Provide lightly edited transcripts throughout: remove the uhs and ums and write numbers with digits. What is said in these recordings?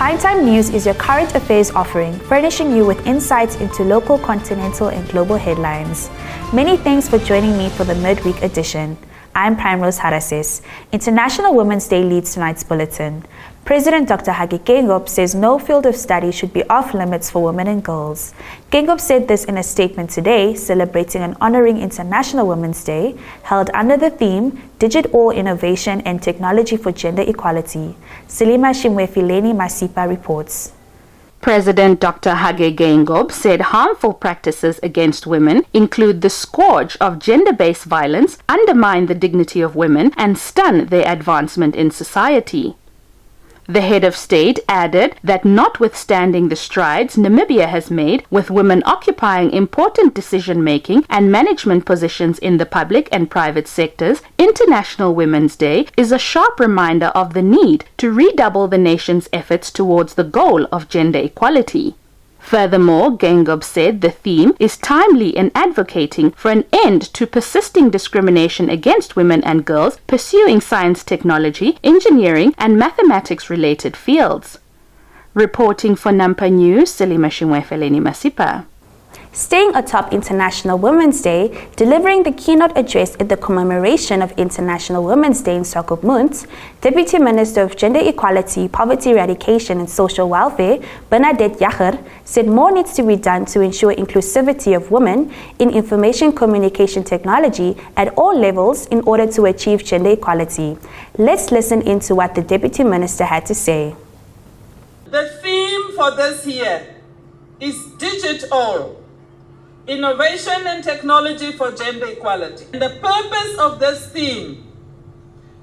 Primetime News is your current affairs offering, furnishing you with insights into local, continental, and global headlines. Many thanks for joining me for the midweek edition. I'm Primrose Harasis. International Women's Day leads tonight's bulletin. President Dr. Hage Geingob says no field of study should be off limits for women and girls. Geingob said this in a statement today, celebrating and honoring International Women's Day, held under the theme Digital Innovation and Technology for Gender Equality. Selima Shimwefileni Masipa reports. President Dr. Hage Geingob said harmful practices against women include the scourge of gender-based violence, undermine the dignity of women, and stun their advancement in society. The head of state added that notwithstanding the strides Namibia has made with women occupying important decision-making and management positions in the public and private sectors, International Women's Day is a sharp reminder of the need to redouble the nation's efforts towards the goal of gender equality. Furthermore, Geingob said the theme is timely in advocating for an end to persisting discrimination against women and girls pursuing science, technology, engineering, and mathematics-related fields. Reporting for Nampa News, Selima Shimwefeleni Masipa. Staying atop International Women's Day, delivering the keynote address at the commemoration of International Women's Day in Swakopmund, Deputy Minister of Gender Equality, Poverty Eradication and Social Welfare, Bernadette Jager, said more needs to be done to ensure inclusivity of women in information communication technology at all levels in order to achieve gender equality. Let's listen into what the Deputy Minister had to say. The theme for this year is Digital Innovation and Technology for Gender Equality. And the purpose of this theme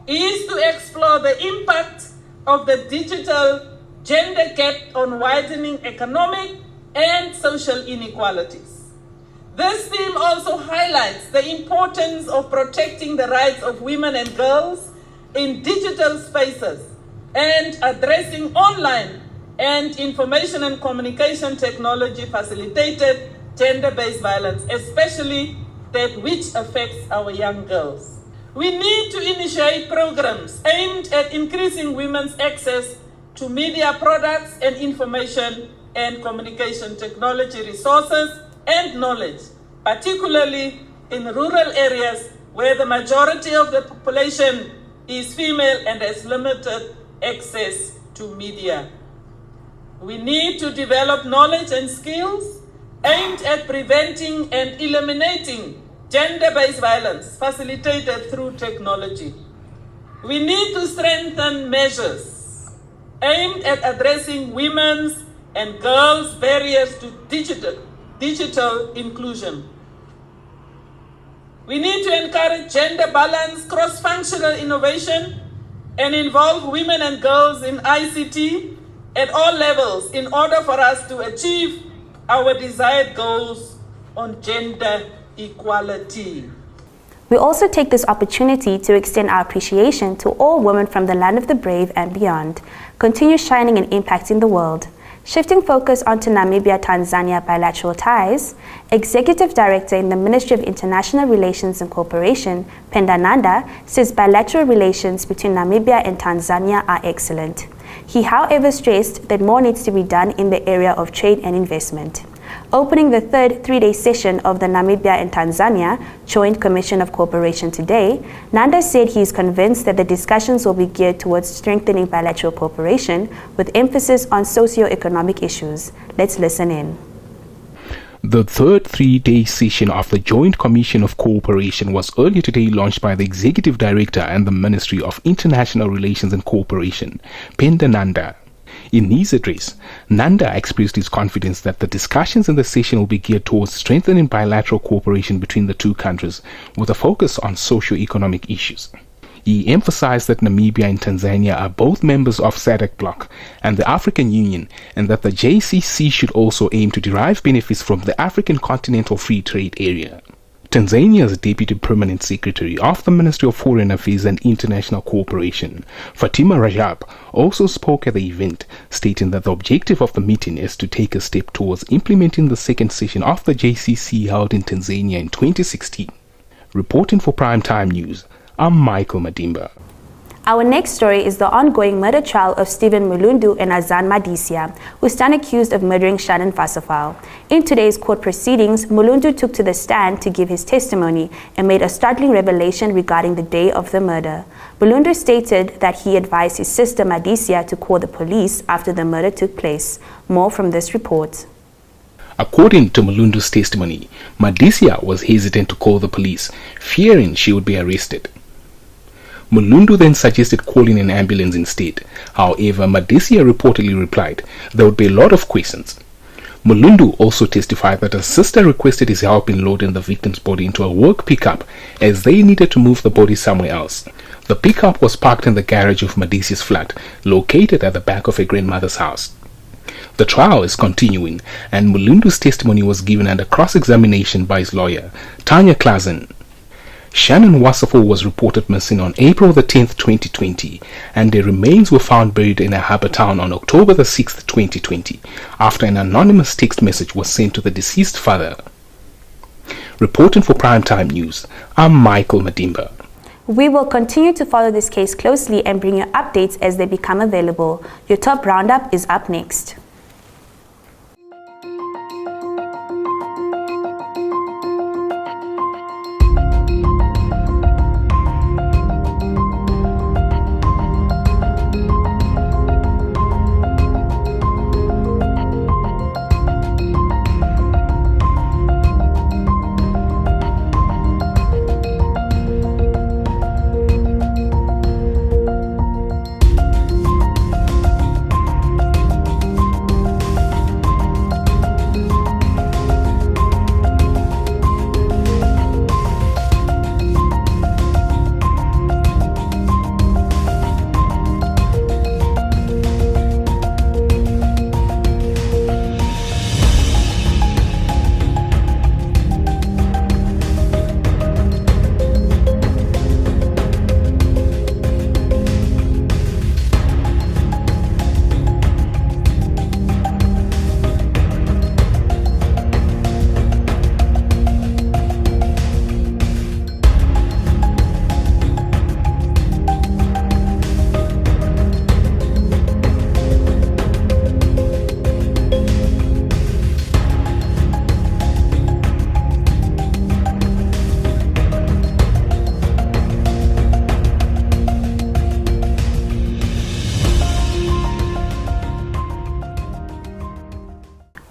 is to explore the impact of the digital gender gap on widening economic and social inequalities. This theme also highlights the importance of protecting the rights of women and girls in digital spaces and addressing online and information and communication technology facilitated gender-based violence, especially that which affects our young girls. We need to initiate programs aimed at increasing women's access to media products and information and communication technology resources and knowledge, particularly in rural areas where the majority of the population is female and has limited access to media. We need to develop knowledge and skills aimed at preventing and eliminating gender-based violence facilitated through technology. We need to strengthen measures aimed at addressing women's and girls' barriers to digital inclusion. We need to encourage gender-balanced, cross-functional innovation and involve women and girls in ICT at all levels in order for us to achieve our desired goals on gender equality. We also take this opportunity to extend our appreciation to all women from the land of the brave and beyond. Continue shining and impacting the world. Shifting focus onto Namibia-Tanzania bilateral ties, Executive Director in the Ministry of International Relations and Cooperation, Penda Nanda, says bilateral relations between Namibia and Tanzania are excellent. He, however, stressed that more needs to be done in the area of trade and investment. Opening the third three-day session of the Namibia and Tanzania Joint Commission of Cooperation today, Nanda said he is convinced that the discussions will be geared towards strengthening bilateral cooperation with emphasis on socio-economic issues. Let's listen in. The third three-day session of the Joint Commission of Cooperation was earlier today launched by the Executive Director and the Ministry of International Relations and Cooperation, Penda Nanda. In his address, Nanda expressed his confidence that the discussions in the session will be geared towards strengthening bilateral cooperation between the two countries with a focus on socio-economic issues. He emphasized that Namibia and Tanzania are both members of SADC bloc and the African Union, and that the JCC should also aim to derive benefits from the African Continental Free Trade Area. Tanzania's Deputy Permanent Secretary of the Ministry of Foreign Affairs and International Cooperation, Fatima Rajab, also spoke at the event, stating that the objective of the meeting is to take a step towards implementing the second session of the JCC held in Tanzania in 2016. Reporting for Primetime News, I'm Michael Madimba. Our next story is the ongoing murder trial of Stephen Mulundu and Azan Madisia, who stand accused of murdering Shannon Vassafal. In today's court proceedings, Mulundu took to the stand to give his testimony and made a startling revelation regarding the day of the murder. Mulundu stated that he advised his sister Madisia to call the police after the murder took place. More from this report. According to Mulundu's testimony, Madisia was hesitant to call the police, fearing she would be arrested. Mulundu then suggested calling an ambulance instead. However, Madisia reportedly replied there would be a lot of questions. Mulundu also testified that her sister requested his help in loading the victim's body into a work pickup as they needed to move the body somewhere else. The pickup was parked in the garage of Madisia's flat, located at the back of her grandmother's house. The trial is continuing, and Mulundu's testimony was given under cross-examination by his lawyer, Tanya Klazen. Shannon Vassafal was reported missing on April the 10th, 2020, and their remains were found buried in a harbour town on October the 6th, 2020, after an anonymous text message was sent to the deceased father. Reporting for Primetime News, I'm Michael Madimba. We will continue to follow this case closely and bring you updates as they become available. Your top roundup is up next.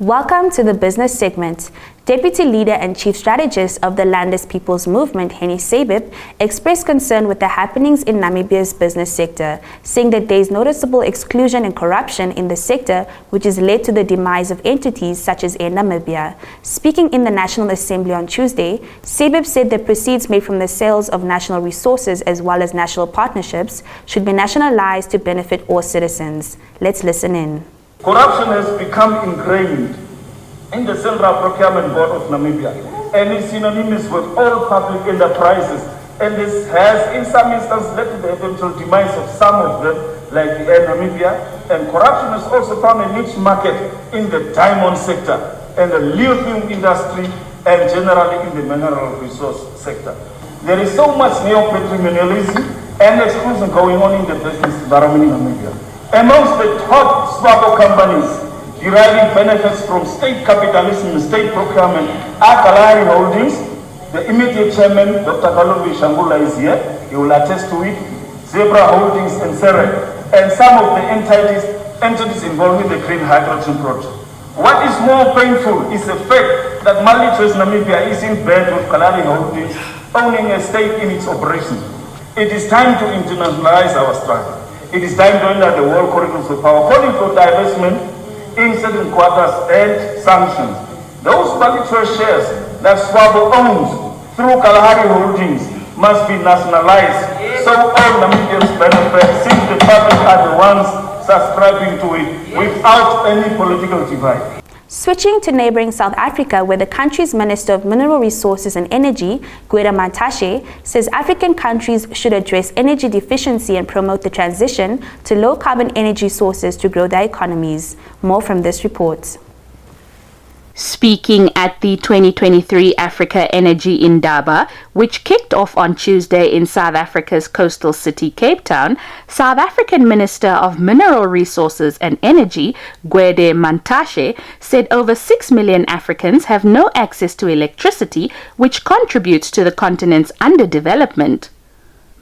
Welcome to the business segment. Deputy Leader and Chief Strategist of the Landless People's Movement, Henny Sabib, expressed concern with the happenings in Namibia's business sector, saying that there is noticeable exclusion and corruption in the sector, which has led to the demise of entities such as Air Namibia. Speaking in the National Assembly on Tuesday, Sabib said the proceeds made from the sales of national resources as well as national partnerships should be nationalized to benefit all citizens. Let's listen in. Corruption has become ingrained in the Central Procurement Board of Namibia and is synonymous with all public enterprises, and this has in some instances led to the eventual demise of some of them, like the Air Namibia. And corruption has also found a niche market in the diamond sector and the lithium industry and generally in the mineral resource sector. There is so much neo-patrimonialism and exclusion going on in the business environment in Namibia. Amongst the top SWAPO companies deriving benefits from state capitalism and state procurement are Kalahari Holdings. The immediate chairman, Dr. Kalonji Shangula, is here. He will attest to it. Zebra Holdings and Serek, and some of the entities involved in the green hydrogen project. What is more painful is the fact that Malitrans Namibia is in bed with Kalahari Holdings owning a stake in its operations. It is time to internationalize our struggle. It is time to enter the world corridors of power, calling for divestment in certain quarters and sanctions. Those Malitrans shares that SWAPO owns through Kalahari Holdings must be nationalized so all Namibians benefit, since the public are the ones subscribing to it without any political divide. Switching to neighboring South Africa, where the country's Minister of Mineral Resources and Energy, Gwede Mantashe, says African countries should address energy deficiency and promote the transition to low-carbon energy sources to grow their economies. More from this report. Speaking at the 2023 Africa Energy Indaba, which kicked off on Tuesday in South Africa's coastal city Cape Town, South African Minister of Mineral Resources and Energy, Gwede Mantashe, said over 6 million Africans have no access to electricity, which contributes to the continent's underdevelopment.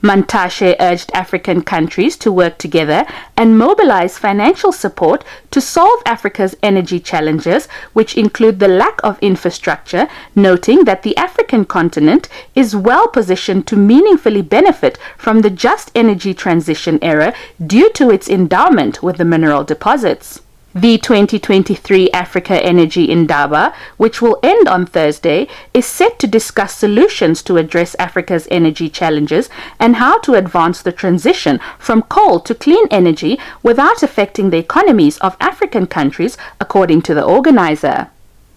Mantashe urged African countries to work together and mobilize financial support to solve Africa's energy challenges, which include the lack of infrastructure, noting that the African continent is well positioned to meaningfully benefit from the just energy transition era due to its endowment with the mineral deposits. The 2023 Africa Energy Indaba, which will end on Thursday, is set to discuss solutions to address Africa's energy challenges and how to advance the transition from coal to clean energy without affecting the economies of African countries, according to the organizer.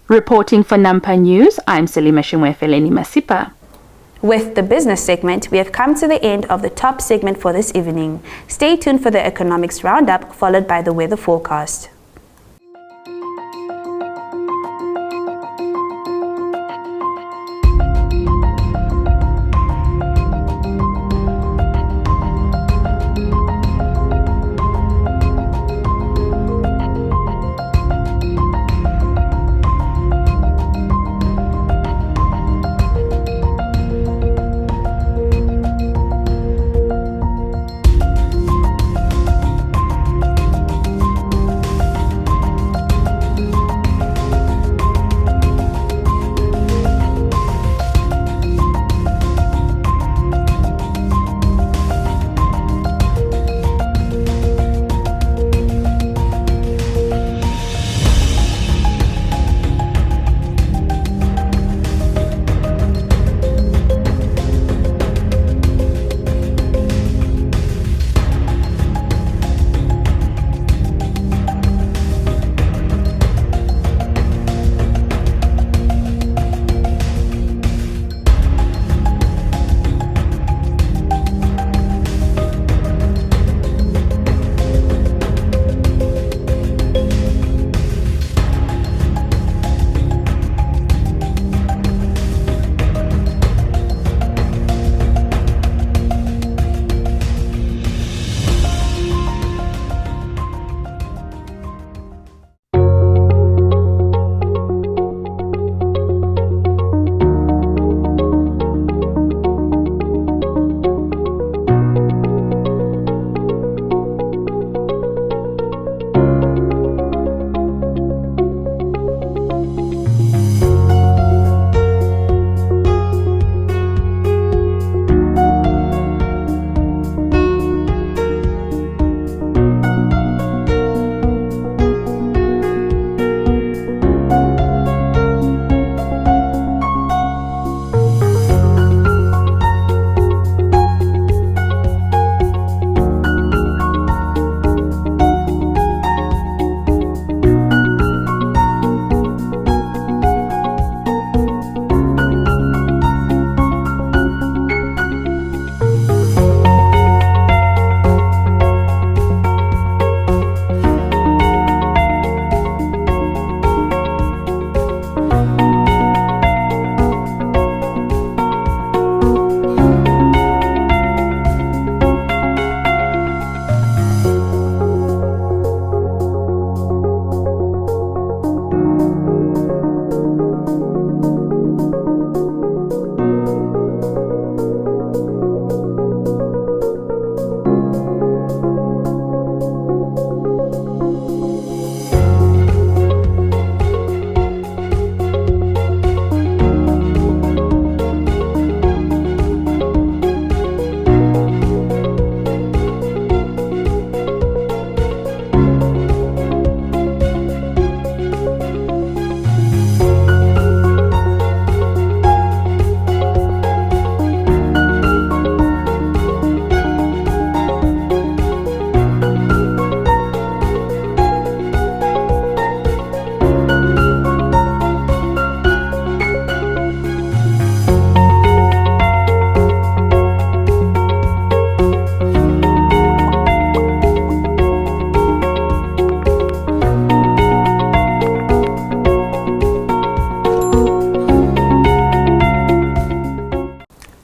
Reporting for Nampa News, I'm Selima Shimwefeleni Masipa. With the business segment, we have come to the end of the top segment for this evening. Stay tuned for the economics roundup, followed by the weather forecast.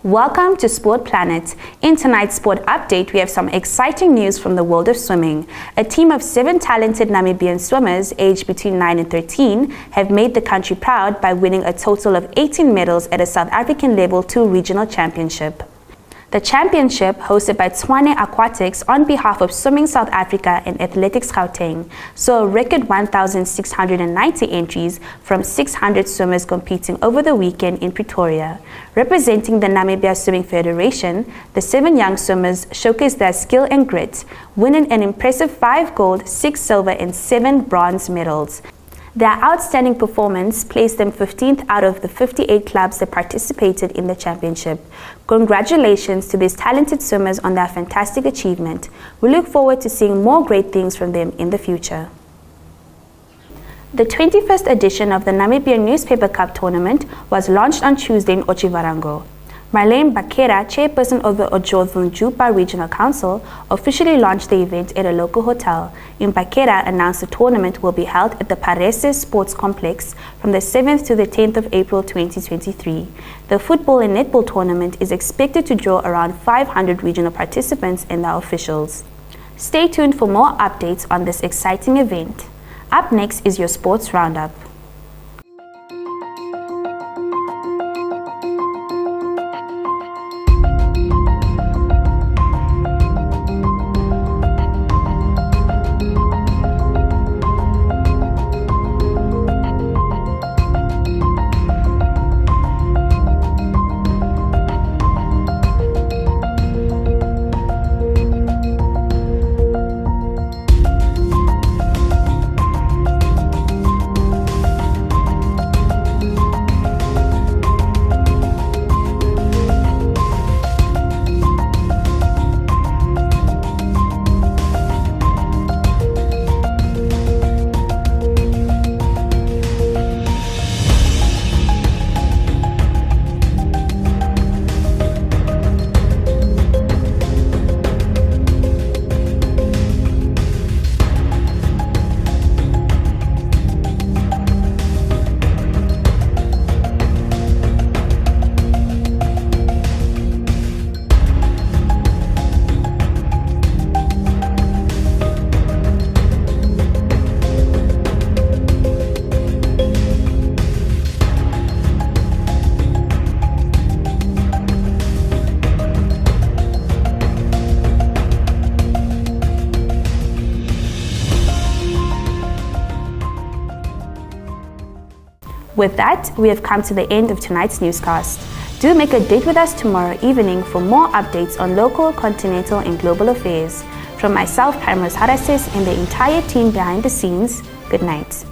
Welcome to Sport Planet. In tonight's sport update, we have some exciting news from the world of swimming. A team of 7 talented Namibian swimmers aged between 9 and 13 have made the country proud by winning a total of 18 medals at a South African Level 2 regional championship. The championship, hosted by Tshwane Aquatics on behalf of Swimming South Africa and Athletics Gauteng, saw a record 1,690 entries from 600 swimmers competing over the weekend in Pretoria. Representing the Namibia Swimming Federation, the 7 young swimmers showcased their skill and grit, winning an impressive 5 gold, 6 silver and 7 bronze medals. Their outstanding performance placed them 15th out of the 58 clubs that participated in the championship. Congratulations to these talented swimmers on their fantastic achievement. We look forward to seeing more great things from them in the future. The 21st edition of the Namibian Newspaper Cup tournament was launched on Tuesday in Otjiwarongo. Marlene Bakera, chairperson of the Ojo-Vunjupa Regional Council, officially launched the event at a local hotel. Bakera announced the tournament will be held at the Parese Sports Complex from the 7th to the 10th of April 2023. The football and netball tournament is expected to draw around 500 regional participants and their officials. Stay tuned for more updates on this exciting event. Up next is your sports roundup. With that, we have come to the end of tonight's newscast. Do make a date with us tomorrow evening for more updates on local, continental, and global affairs. From myself, Primrose Harasis, and the entire team behind the scenes, good night.